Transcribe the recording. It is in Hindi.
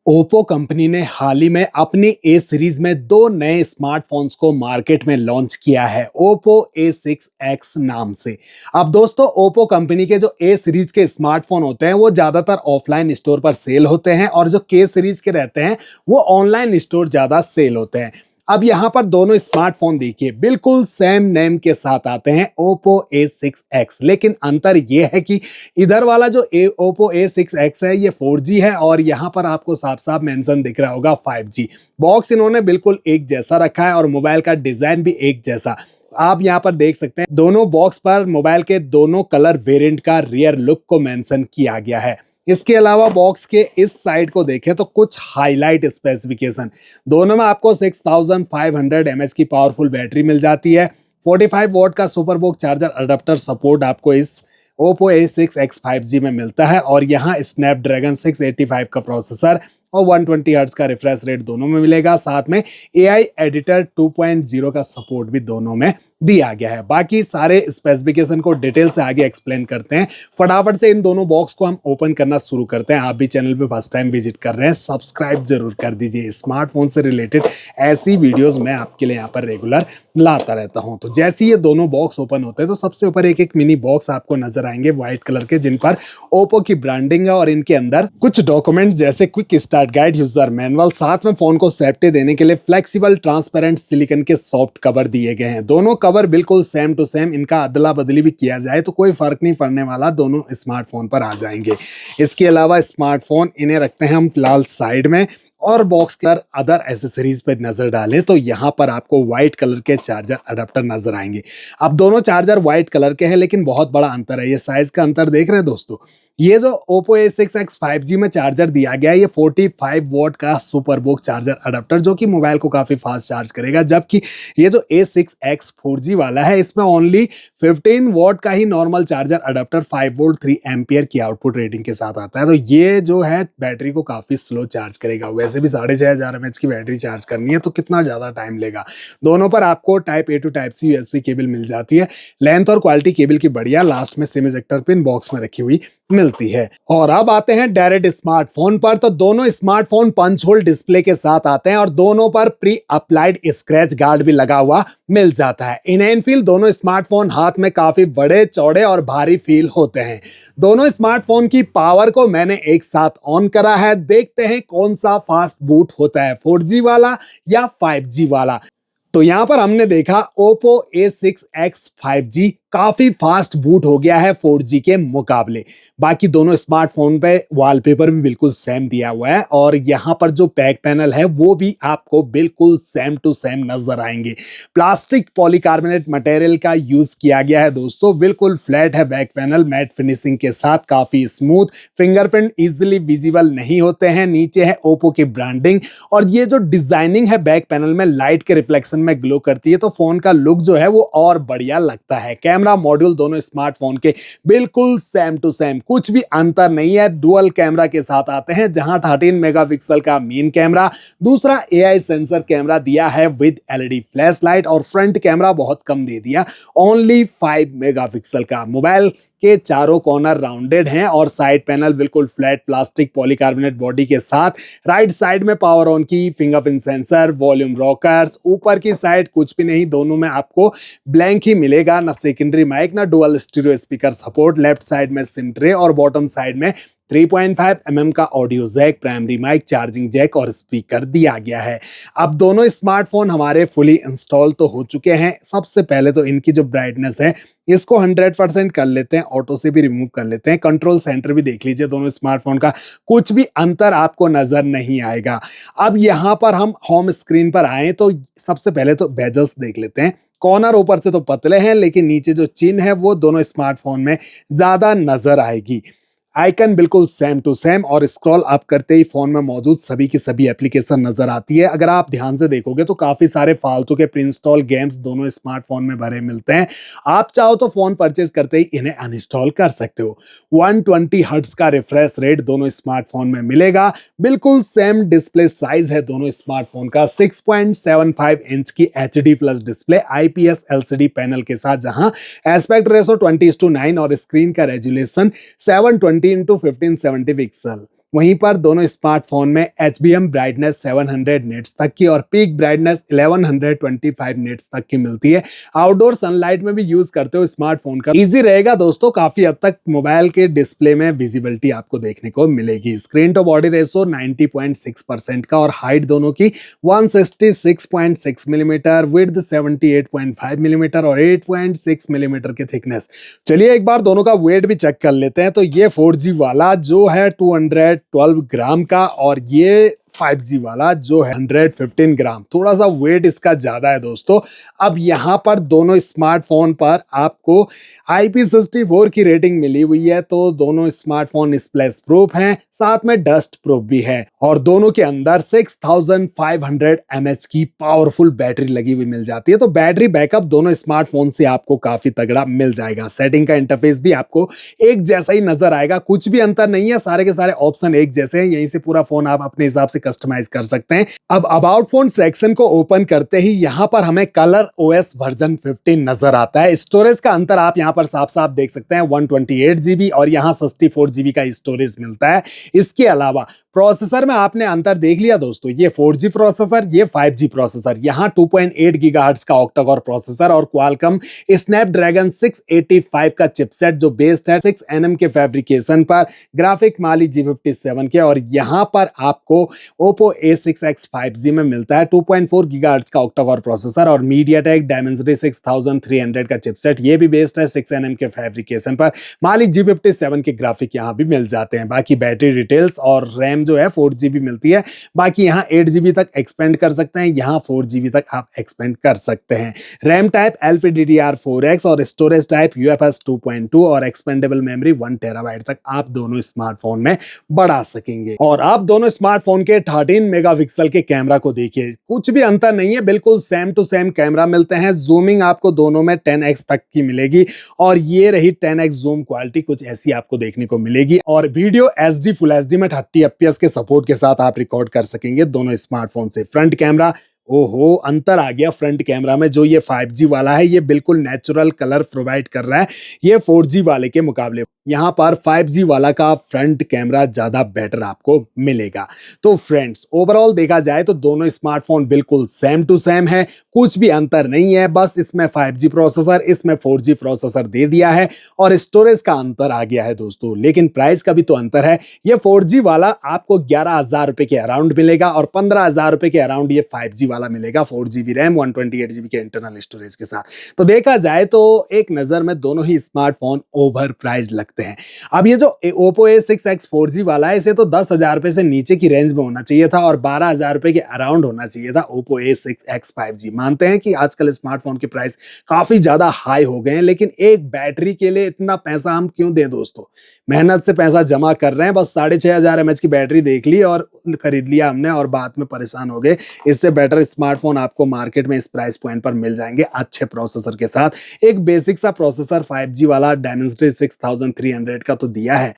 ओप्पो कंपनी ने हाल ही में अपनी ए सीरीज में दो नए स्मार्टफोन्स को मार्केट में लॉन्च किया है ओप्पो A6X नाम से। अब दोस्तों ओप्पो कंपनी के जो ए सीरीज के स्मार्टफोन होते हैं वो ज्यादातर ऑफलाइन स्टोर पर सेल होते हैं और जो के सीरीज के रहते हैं वो ऑनलाइन स्टोर ज्यादा सेल होते हैं। अब यहाँ पर दोनों स्मार्टफोन देखिए बिल्कुल सेम नेम के साथ आते हैं ओप्पो A6X, लेकिन अंतर ये है कि इधर वाला जो ओप्पो A6X है ये 4G है और यहाँ पर आपको साफ साफ मेंशन दिख रहा होगा 5G। बॉक्स इन्होंने बिल्कुल एक जैसा रखा है और मोबाइल का डिजाइन भी एक जैसा। आप यहाँ पर देख सकते हैं दोनों बॉक्स पर मोबाइल के दोनों कलर वेरिएंट का रियर लुक को मेंशन किया गया है। इसके अलावा बॉक्स के इस साइड को देखें तो कुछ हाईलाइट स्पेसिफिकेशन, दोनों में आपको 6500 mAh की पावरफुल बैटरी मिल जाती है। 45 वॉट का सुपरबुक चार्जर अडेप्टर सपोर्ट आपको इस ओप्पो A6X 5G में मिलता है और यहाँ स्नैपड्रैगन 685 का प्रोसेसर और 120 हर्ट्ज का रिफ्रेश रेट दोनों में मिलेगा। साथ में AI एडिटर 2.0 का सपोर्ट भी दोनों में दिया गया है। बाकी सारे स्पेसिफिकेशन को डिटेल से आगे एक्सप्लेन करते हैं। फटाफट से इन दोनों बॉक्स को हम ओपन करना शुरू करते हैं। आप भी चैनल पे फर्स्ट टाइम विजिट कर रहे हैं, सब्सक्राइब जरूर कर दीजिए। स्मार्टफोन से रिलेटेड ऐसी वीडियोस मैं आपके लिए यहाँ पर रेगुलर लाता रहता हूँ। तो जैसे ये दोनों बॉक्स ओपन होते हैं तो सबसे ऊपर एक एक मिनी बॉक्स आपको नजर आएंगे व्हाइट कलर के, जिन पर ओप्पो की ब्रांडिंग है और इनके अंदर कुछ डॉक्यूमेंट जैसे quick start guide, user manual, साथ में फोन को सेफ्टी देने के लिए फ्लेक्सिबल ट्रांसपेरेंट सिलिकॉन के सॉफ्ट कवर दिए गए हैं। दोनों कवर बिल्कुल सेम टू सेम, इनका अदला बदली भी किया जाए तो कोई फर्क नहीं पड़ने वाला, दोनों स्मार्टफोन पर आ जाएंगे। इसके अलावा स्मार्टफोन इन्हें रखते हैं हम फिलहाल साइड में और बॉक्स कलर अदर एसेसरीज पर नजर डालें तो यहाँ पर आपको व्हाइट कलर के चार्जर अडेप्टर नजर आएंगे। अब दोनों चार्जर व्हाइट कलर के हैं लेकिन बहुत बड़ा अंतर है, ये साइज का अंतर देख रहे हैं दोस्तों। ये जो ओप्पो A6X 5G में चार्जर दिया गया है ये 45 वॉट का सुपरबुक चार्जर अडेप्टर जो कि मोबाइल को काफी फास्ट चार्ज करेगा, जबकि ये जो A6X 4G वाला है इसमें ओनली 15 वॉट का ही normal charger adapter 5 volt 3 ampere की आउटपुट रेटिंग के साथ आता है। तो ये जो है बैटरी को काफी स्लो चार्ज करेगा। वैसे भी 6500 mAh की बैटरी चार्ज करनी है तो कितना ज्यादा टाइम लेगा। दोनों पर आपको type A to type C USB cable मिल जाती है। लेंथ और क्वालिटी केबल की बढ़िया, लास्ट में सिम इजेक्टर पिन बॉक्स में रखी हुई मिलती है। और अब आते हैं डायरेक्ट स्मार्टफोन पर, तो दोनों स्मार्टफोन पंच होल डिस्प्ले के साथ आते हैं और दोनों पर प्री अप्लाइड स्क्रैच गार्ड भी लगा हुआ मिल जाता है। इन एंड फील दोनों स्मार्टफोन हाथ में काफी बड़े, चौड़े और भारी फील होते हैं। दोनों स्मार्टफोन की पावर को मैंने एक साथ ऑन करा है, देखते हैं कौन सा फास्ट बूट होता है, 4G वाला या 5G वाला। तो यहां पर हमने देखा ओप्पो A6X 5G काफी फास्ट बूट हो गया है 4G के मुकाबले। बाकी दोनों स्मार्टफोन पे वॉलपेपर भी बिल्कुल सेम दिया हुआ है और यहाँ पर जो बैक पैनल है वो भी आपको बिल्कुल सेम टू सेम नजर आएंगे। प्लास्टिक पॉलीकार्बोनेट मटेरियल का यूज किया गया है दोस्तों, बिल्कुल फ्लैट है बैक पैनल, मैट फिनिशिंग के साथ काफी स्मूथ, फिंगरप्रिंट इजिली विजिबल नहीं होते हैं। नीचे है ओप्पो की ब्रांडिंग और ये जो डिजाइनिंग है बैक पैनल में लाइट के रिफ्लेक्शन में ग्लो करती है तो फोन का लुक जो है वो और बढ़िया लगता है। कैमरा मॉड्यूल दोनों स्मार्टफोन के बिल्कुल सेम टू सेम, कुछ भी अंतर नहीं है। डुअल कैमरा के साथ आते हैं जहां 13 मेगापिक्सल का मेन कैमरा, दूसरा AI सेंसर कैमरा दिया है विद LED फ्लैश लाइट और फ्रंट कैमरा बहुत कम दे दिया, ओनली 5 मेगापिक्सल का। मोबाइल के चारों कॉर्नर राउंडेड हैं और साइड पैनल बिल्कुल फ्लैट प्लास्टिक पॉलीकार्बोनेट बॉडी के साथ। राइट साइड में पावर ऑन की, फिंगरप्रिंट सेंसर, वॉल्यूम रॉकर्स। ऊपर की साइड कुछ भी नहीं, दोनों में आपको ब्लैंक ही मिलेगा, ना सेकेंडरी माइक ना dual stereo speaker support. Left side में सिम ट्रे और बॉटम साइड में 3.5 mm का audio jack, primary mic, charging jack और स्पीकर दिया गया है। अब दोनों स्मार्टफोन हमारे फुली इंस्टॉल तो हो चुके हैं। सबसे पहले तो इनकी जो ब्राइटनेस है इसको 100% कर लेते हैं, ऑटो से भी रिमूव कर लेते हैं। कंट्रोल सेंटर भी देख लीजिए दोनों स्मार्टफोन का, कुछ भी अंतर आपको नजर नहीं आएगा। अब यहाँ पर हम होम स्क्रीन पर आए तो सबसे पहले तो बेजल्स देख लेते हैं। कॉर्नर ऊपर से तो पतले हैं लेकिन नीचे जो चिन्ह है वो दोनों स्मार्टफोन में ज्यादा नजर आएगी। आइकन बिल्कुल सेम टू सेम और स्क्रॉल अप करते ही फोन में मौजूद सभी की सभी एप्लीकेशन नजर आती है। अगर आप ध्यान से देखोगे तो काफी सारे फालतू के प्री इंस्टॉल गेम्स दोनों स्मार्टफोन में भरे मिलते हैं। आप चाहो तो फोन परचेज करते ही इन्हें अनइंस्टॉल कर सकते हो। 120 हर्ट्ज का रिफ्रेश रेट दोनों स्मार्टफोन में मिलेगा। बिल्कुल सेम डिस्प्ले साइज है दोनों स्मार्टफोन का, 6.75 इंच की HD plus display IPS LCD panel के साथ, जहां एस्पेक्ट रेशो 20:9 और स्क्रीन का रेजुलेशन 720 × 1570 पिक्सल। वहीं पर दोनों स्मार्टफोन में HBM ब्राइटनेस 700 निट्स तक की और पीक ब्राइटनेस 1125 निट्स तक की मिलती है। आउटडोर सनलाइट में भी यूज करते हो स्मार्टफोन का इजी रहेगा दोस्तों, काफी हद तक मोबाइल के डिस्प्ले में विजिबिलिटी आपको देखने को मिलेगी। स्क्रीन टू बॉडी रेशो 90.6% का और हाइट दोनों की 166.6 मिलीमीटर, विड्थ 78.5 मिलीमीटर और 8.6 मिलीमीटर की थिकनेस। चलिए एक बार दोनों का वेट भी चेक कर लेते हैं। तो ये 4G वाला जो है 212 ग्राम का और ये 5G वाला जो है 115 ग्राम, थोड़ा सा वेट इसका ज्यादा है दोस्तों। अब यहाँ पर दोनों स्मार्टफोन पर आपको IP64 की रेटिंग मिली हुई है, तो दोनों स्मार्टफोन स्प्लैश प्रूफ हैं, साथ में डस्ट प्रूफ भी है और दोनों के अंदर 6500 mAh की पावरफुल बैटरी लगी हुई मिल जाती है। तो बैटरी बैकअप दोनों स्मार्टफोन से आपको काफी तगड़ा मिल जाएगा। सेटिंग का इंटरफेस भी आपको एक जैसा ही नजर आएगा, कुछ भी अंतर नहीं है, सारे के सारे ऑप्शन एक जैसे हैं। यहीं से पूरा फोन आप अपने हिसाब से कस्टमाइज कर सकते हैं। अब अबाउट फोन सेक्शन को ओपन करते ही यहाँ पर हमें कलर OS वर्जन 15 नजर आता है। स्टोरेज का अंतर आप यहाँ पर साफ साफ देख सकते हैं, 128 GB और यहाँ 64 GB का स्टोरेज मिलता है। इसके अलावा प्रोसेसर में आपने अंतर देख लिया दोस्तों, ये 4G प्रोसेसर, ये 5G प्रोसेसर। यहाँ 2.8 गीगाहर्ट्ज का ऑक्टा-कोर प्रोसेसर और क्वालकॉम स्नैपड्रैगन 685 का चिपसेट जो बेस्ड है 6nm के फैब्रिकेशन पर, ग्राफिक माली G57 के। और यहाँ पर आपको Oppo A6X 5G में मिलता है 2.4 गीगाहर्ट्ज का ऑक्टा-कोर प्रोसेसर और MediaTek Dimensity 6300 का चिपसेट, ये भी बेस्ड है 6nm के फैब्रिकेशन पर। माली G57 के ग्राफिक यहाँ भी मिल जाते हैं। बाकी बैटरी डिटेल्स और रैम जो है 4GB मिलती है, बाकी यहाँ 8GB तक एक्सपेंड कर सकते हैं, यहाँ 4GB तक आप एक्सपेंड कर सकते हैं। रैम टाइप LPDDR4X और स्टोरेज टाइप UFS 2.2 और एक्सपेंडेबल मेमोरी 1 TB तक आप दोनों स्मार्टफोन में बढ़ा सकेंगे। और आप दोनों स्मार्टफोन के 13 मेगापिक्सल के कैमरा को देखिए, कुछ भी अंतर नहीं है, बिल्कुल सेम टू सेम कैमरा मिलते हैं। जूमिंग आपको दोनों में 10x तक की मिलेगी और ये रही 10x जूम क्वालिटी, कुछ ऐसी आपको देखने को मिलेगी। और वीडियो HD फुल HD में 30 FPS के सपोर्ट के साथ आप रिकॉर्ड कर सकेंगे दोनों स्मार्टफोन से। फ्रंट कैमरा, ओहो अंतर आ गया फ्रंट कैमरा में। जो ये 5G वाला है ये बिल्कुल नेचुरल कलर प्रोवाइड कर रहा है ये 4G वाले के मुकाबले। यहाँ पर 5G वाला का फ्रंट कैमरा ज्यादा बेटर आपको मिलेगा। तो फ्रेंड्स ओवरऑल देखा जाए तो दोनों स्मार्टफोन बिल्कुल सेम टू सेम है, कुछ भी अंतर नहीं है, बस इसमें 5G प्रोसेसर, इसमें 4G प्रोसेसर दे दिया है और स्टोरेज का अंतर आ गया है दोस्तों। लेकिन प्राइस का भी तो अंतर है, ये 4G वाला आपको 11,000 रुपए के अराउंड मिलेगा और 15,000 रुपए के अराउंड ये 5G वाला मिलेगा, 4GB रैम 128GB के इंटरनल स्टोरेज के साथ। तो देखा जाए तो एक नजर में दोनों ही स्मार्टफोन ओवर प्राइस लगते हैं। अब ये जो Oppo A6X 4G वाला है इसे तो 10,000 रुपए से नीचे की रेंज में होना चाहिए था और 12,000 रुपए के अराउंड होना चाहिए था Oppo A6X 5G। मानते हैं कि आजकल स्मार्टफोन के प्राइस काफी ज्यादा हाई हो गए हैं, लेकिन एक बैटरी के लिए इतना पैसा हम क्यों दें दोस्तों? मेहनत से पैसा जमा कर रहे हैं, बस 6500 mAh की बैटरी देख ली और खरीद लिया हमने और बाद में परेशान हो गए। इससे बेटर स्मार्टफोन आपको मार्केट में इस प्राइस पॉइंट पर मिल जाएंगे अच्छे प्रोसेसर के साथ। एक बेसिक सा प्रोसेसर 5G वाला Dimensity 6300 का तो दिया है,